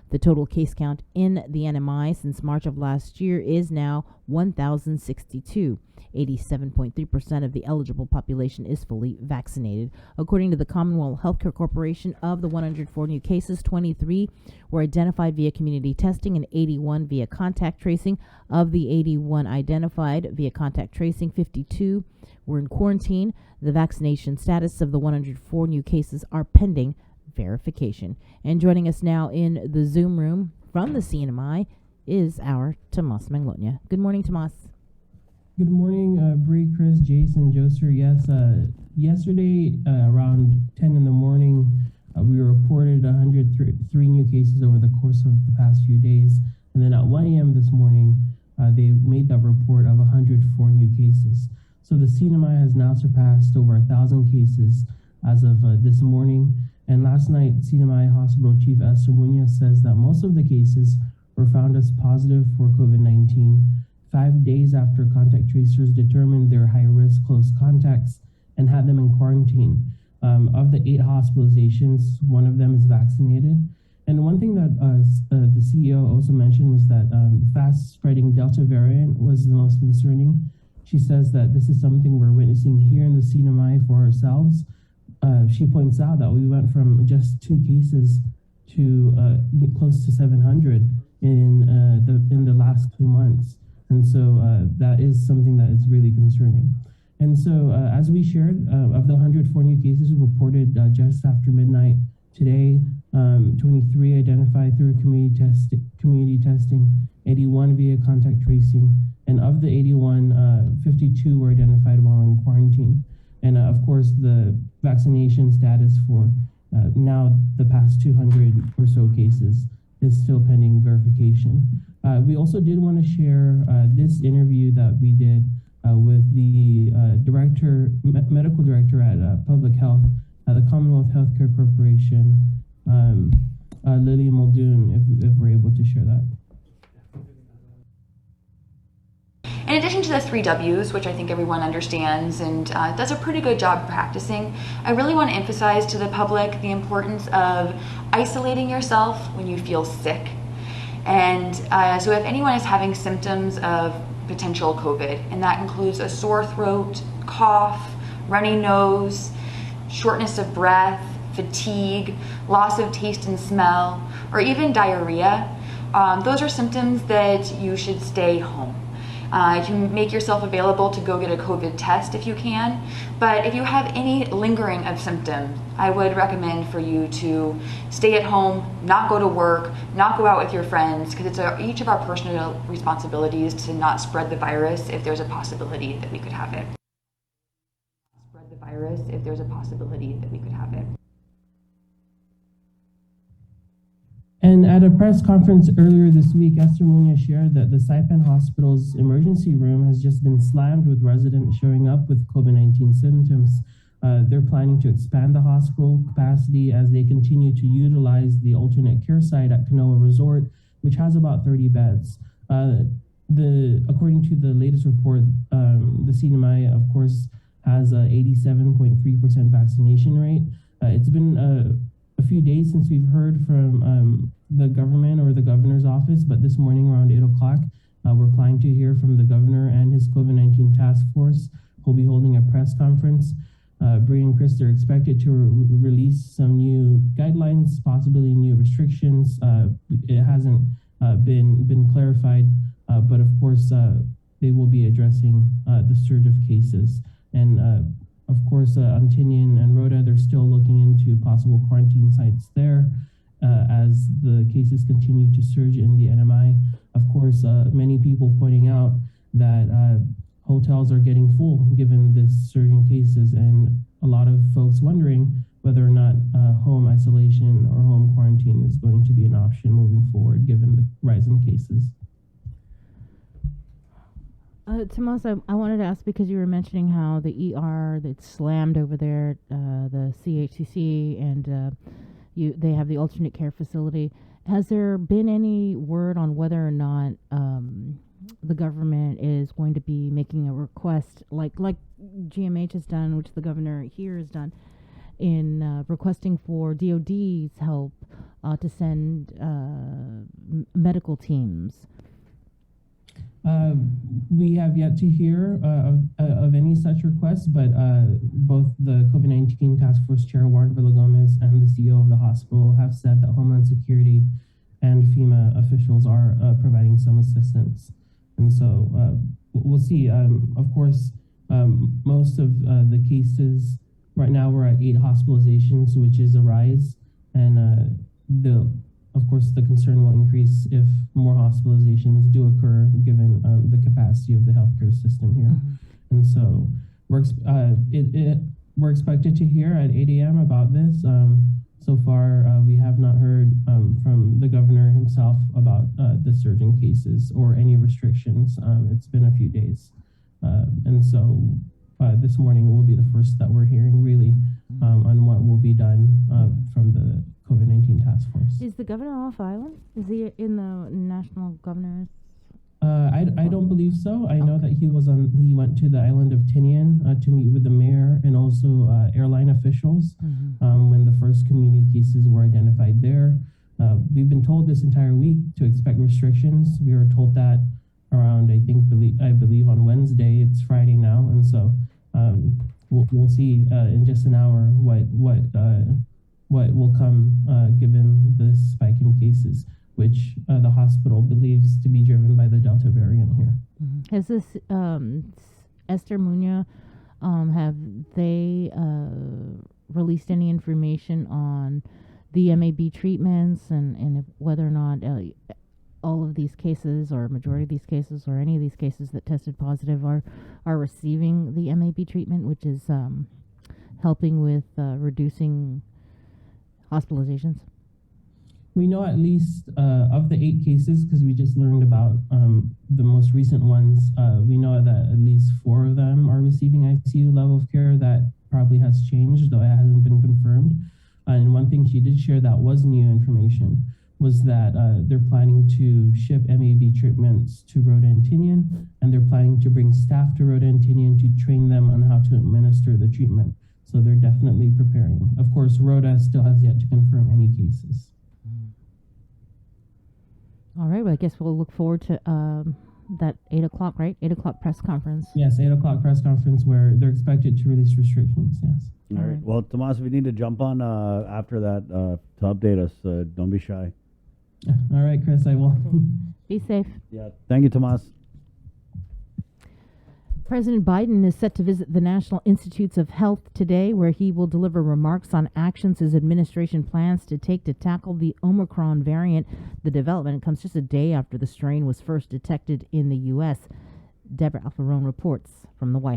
The total case count in the NMI since March of last year is now 1,062. 87.3% of the eligible population is fully vaccinated. According to the Commonwealth Healthcare Corporation, of the 104 new cases, 23 were identified via community testing and 81 via contact tracing. Of the 81 identified via contact tracing, 52 were in quarantine. The vaccination status of the 104 new cases are pending verification. And joining us now in the Zoom room from the CNMI is our Tomas Manglona. Good morning, Tomas. Good morning, Bree, Chris, Jason, Joser. Yes, yesterday around 10 in the morning, we reported 103 new cases over the course of the past few days. And then at 1 a.m. this morning, they made that report of 104 new cases. So the CNMI has now surpassed over 1,000 cases as of this morning. And last night, CNMI Hospital Chief Esther Munoz says that most of the cases were found as positive for COVID-19 5 days after contact tracers determined their high-risk close contacts and had them in quarantine. Of the 8 hospitalizations, 1 of them is vaccinated. And one thing that the CEO also mentioned was that the fast-spreading Delta variant was the most concerning. She says that this is something we're witnessing here in the CNMI for ourselves. She points out that we went from just 2 cases to close to 700 in the last 2 months. And so that is something that is really concerning. And so as we shared, of the 104 new cases reported just after midnight today, 23 identified through community testing, 81 via contact tracing, and of the 81, 52 were identified while in quarantine. And of course, the vaccination status for now the past 200 or so cases is still pending verification. We also did want to share this interview that we did with the medical director at Public Health at the Commonwealth Healthcare Corporation, Lily Muldoon, if we're able to share that. In addition to the 3 W's, which I think everyone understands and does a pretty good job practicing, I really want to emphasize to the public the importance of isolating yourself when you feel sick. And so if anyone is having symptoms of potential COVID, and that includes a sore throat, cough, runny nose, shortness of breath, fatigue, loss of taste and smell, or even diarrhea, those are symptoms that you should stay home. You can make yourself available to go get a COVID test if you can, but if you have any lingering of symptoms, I would recommend for you to stay at home, not go to work, not go out with your friends, because it's each of our personal responsibilities to not spread the virus if there's a possibility that we could have it. And at a press conference earlier this week, Esther Munoz shared that the Saipan Hospital's emergency room has just been slammed with residents showing up with COVID-19 symptoms. They're planning to expand the hospital capacity as they continue to utilize the alternate care site at Kanoa Resort, which has about 30 beds. According to the latest report, the CNMI, of course, has a 87.3% vaccination rate. It's been a few days since we've heard from the government or the governor's office, but this morning around 8 o'clock, we're planning to hear from the governor and his COVID-19 task force, who'll be holding a press conference. Bree and Chris are expected to release some new guidelines, possibly new restrictions. It hasn't been clarified, but of course, they will be addressing the surge of cases. And of course, Antinian and Rhoda, they're still looking into possible quarantine sites there as the cases continue to surge in the NMI. Of course, many people pointing out that hotels are getting full given this surge in cases, and a lot of folks wondering whether or not home isolation or home quarantine is going to be an option moving forward given the rise in cases. Tomas, I wanted to ask, because you were mentioning how the ER that's slammed over there, the CHCC, and they have the alternate care facility. Has there been any word on whether or not the government is going to be making a request like GMH has done, which the governor here has done, in requesting for DOD's help to send medical teams. We have yet to hear of any such requests, but both the COVID-19 Task Force Chair, Warren Villagomez, and the CEO of the hospital have said that Homeland Security and FEMA officials are providing some assistance. And so we'll see. Of course, most of the cases, right now we're at 8 hospitalizations, which is a rise. And of course, the concern will increase if more hospitalizations do occur, given the capacity of the healthcare system here. Mm-hmm. And so we're expected to hear at 8 a.m. about this. So far, we have not heard from the governor himself about the surge in cases or any restrictions. It's been a few days. And so this morning will be the first that we're hearing really on what will be done from the COVID-19 task force. Is the governor off island? Is he in the national governor's? I don't believe so. I know that he went to the island of Tinian to meet with the mayor and also airline officials when the first community cases were identified there. We've been told this entire week to expect restrictions. We were told that around, I believe on Wednesday. It's Friday now, and so we'll see in just an hour what will come given the spike in cases, which the hospital believes to be driven by the Delta variant here. Mm-hmm. Has this Esther Munoz, have they released any information on the MAB treatments and if whether or not all of these cases or majority of these cases or any of these cases that tested positive are receiving the MAB treatment, which is helping with reducing hospitalizations? We know at least of the 8 cases, because we just learned about the most recent ones, we know that at least 4 of them are receiving ICU level of care. That probably has changed, though it hasn't been confirmed. And one thing she did share that was new information was that they're planning to ship MAB treatments to Rhoda and Tinian, and they're planning to bring staff to Rhoda and Tinian to train them on how to administer the treatment. So they're definitely preparing. Of course, Rhoda still has yet to confirm any cases. All right, well, I guess we'll look forward to that 8 o'clock, right? 8 o'clock press conference. Yes, 8 o'clock press conference where they're expected to release restrictions, yes. All right. Well, Tomas, if you need to jump on after that to update us, don't be shy. All right, Chris, I will. Be safe. Yeah, thank you, Tomas. President Biden is set to visit the National Institutes of Health today, where he will deliver remarks on actions his administration plans to take to tackle the Omicron variant. The development comes just a day after the strain was first detected in the U.S. Deborah Alfarone reports from the White House.